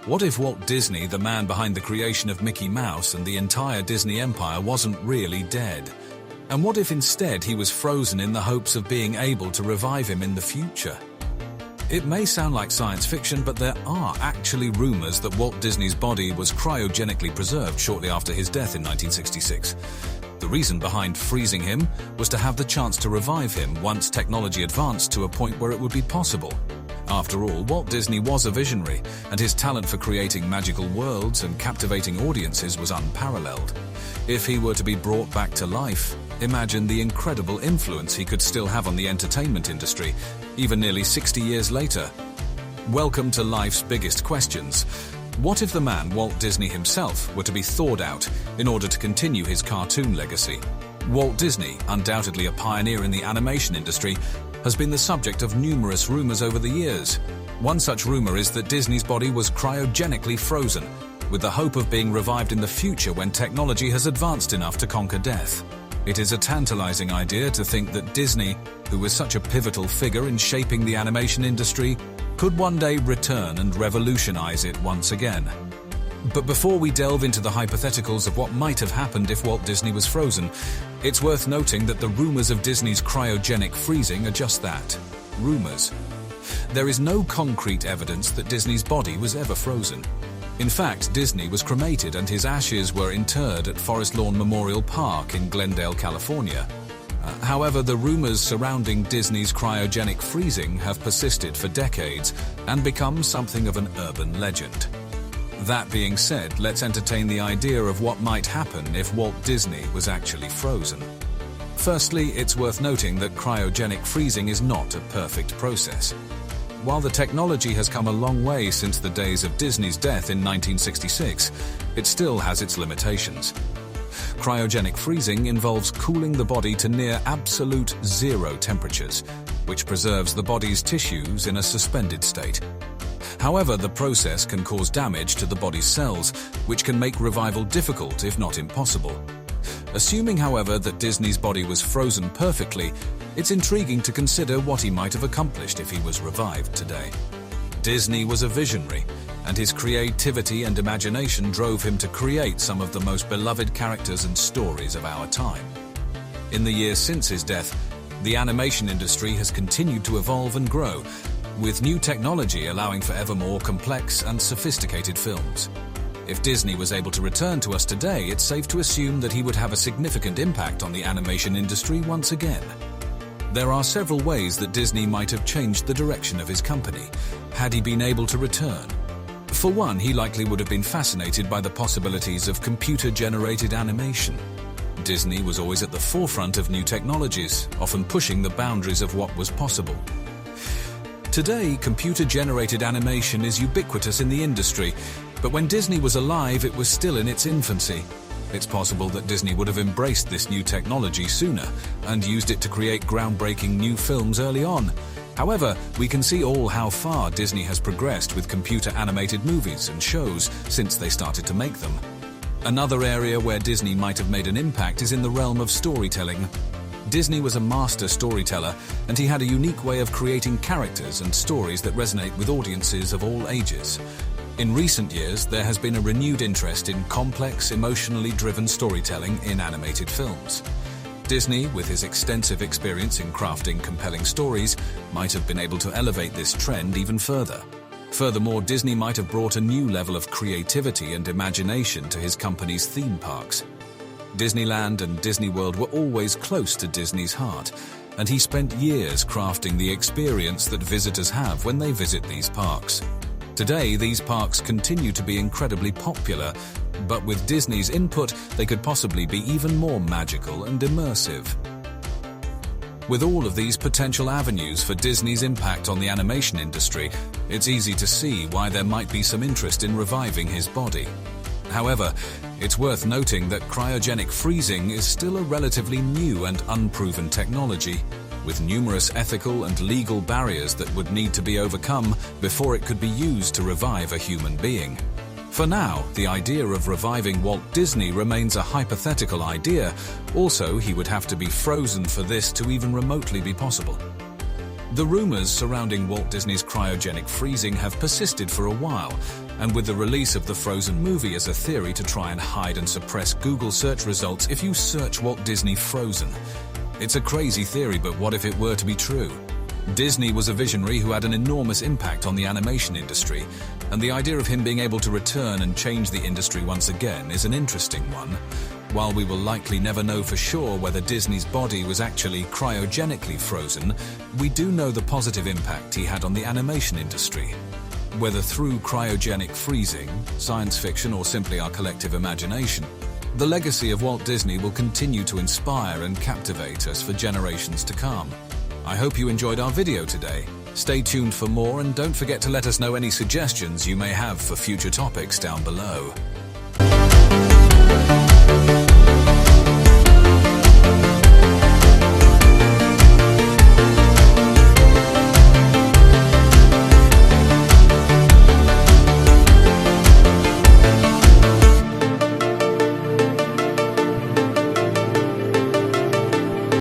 What if Walt Disney, the man behind the creation of Mickey Mouse and the entire Disney empire, wasn't really dead? And what if instead he was frozen in the hopes of being able to revive him in the future? It may sound like science fiction, but there are actually rumors that Walt Disney's body was cryogenically preserved shortly after his death in 1966. The reason behind freezing him was to have the chance to revive him once technology advanced to a point where it would be possible. After all, Walt Disney was a visionary, and his talent for creating magical worlds and captivating audiences was unparalleled. If he were to be brought back to life, imagine the incredible influence he could still have on the entertainment industry, even nearly 60 years later. Welcome to Life's Biggest Questions. What if the man, Walt Disney himself, were to be thawed out in order to continue his cartoon legacy? Walt Disney, undoubtedly a pioneer in the animation industry, has been the subject of numerous rumors over the years. One such rumor is that Disney's body was cryogenically frozen, with the hope of being revived in the future when technology has advanced enough to conquer death. It is a tantalizing idea to think that Disney, who was such a pivotal figure in shaping the animation industry, could one day return and revolutionize it once again. But before we delve into the hypotheticals of what might have happened if Walt Disney was frozen, it's worth noting that the rumors of Disney's cryogenic freezing are just that, rumors. There is no concrete evidence that Disney's body was ever frozen. In fact, Disney was cremated and his ashes were interred at Forest Lawn Memorial Park in Glendale, California. However, the rumors surrounding Disney's cryogenic freezing have persisted for decades and become something of an urban legend. That being said, let's entertain the idea of what might happen if Walt Disney was actually frozen. Firstly, it's worth noting that cryogenic freezing is not a perfect process. While the technology has come a long way since the days of Disney's death in 1966, it still has its limitations. Cryogenic freezing involves cooling the body to near absolute zero temperatures, which preserves the body's tissues in a suspended state. However, the process can cause damage to the body's cells, which can make revival difficult if not impossible. Assuming, however, that Disney's body was frozen perfectly, it's intriguing to consider what he might have accomplished if he was revived today. Disney was a visionary, and his creativity and imagination drove him to create some of the most beloved characters and stories of our time. In the years since his death, the animation industry has continued to evolve and grow, with new technology allowing for ever more complex and sophisticated films. If Disney was able to return to us today, it's safe to assume that he would have a significant impact on the animation industry once again. There are several ways that Disney might have changed the direction of his company, had he been able to return. For one, he likely would have been fascinated by the possibilities of computer-generated animation. Disney was always at the forefront of new technologies, often pushing the boundaries of what was possible. Today, computer-generated animation is ubiquitous in the industry, but when Disney was alive, it was still in its infancy. It's possible that Disney would have embraced this new technology sooner and used it to create groundbreaking new films early on. However, we can see all how far Disney has progressed with computer-animated movies and shows since they started to make them. Another area where Disney might have made an impact is in the realm of storytelling. Disney was a master storyteller, and he had a unique way of creating characters and stories that resonate with audiences of all ages. In recent years, there has been a renewed interest in complex, emotionally driven storytelling in animated films. Disney, with his extensive experience in crafting compelling stories, might have been able to elevate this trend even further. Furthermore, Disney might have brought a new level of creativity and imagination to his company's theme parks. Disneyland and Disney World were always close to Disney's heart, and he spent years crafting the experience that visitors have when they visit these parks. Today, these parks continue to be incredibly popular, but with Disney's input, they could possibly be even more magical and immersive. With all of these potential avenues for Disney's impact on the animation industry, it's easy to see why there might be some interest in reviving his body. However, it's worth noting that cryogenic freezing is still a relatively new and unproven technology, with numerous ethical and legal barriers that would need to be overcome before it could be used to revive a human being. For now, the idea of reviving Walt Disney remains a hypothetical idea. Also, he would have to be frozen for this to even remotely be possible. The rumors surrounding Walt Disney's cryogenic freezing have persisted for a while, and with the release of the Frozen movie as a theory to try and hide and suppress Google search results if you search Walt Disney Frozen. It's a crazy theory, but what if it were to be true? Disney was a visionary who had an enormous impact on the animation industry, and the idea of him being able to return and change the industry once again is an interesting one. While we will likely never know for sure whether Disney's body was actually cryogenically frozen, we do know the positive impact he had on the animation industry. Whether through cryogenic freezing, science fiction, or simply our collective imagination, the legacy of Walt Disney will continue to inspire and captivate us for generations to come. I hope you enjoyed our video today. Stay tuned for more, and don't forget to let us know any suggestions you may have for future topics down below.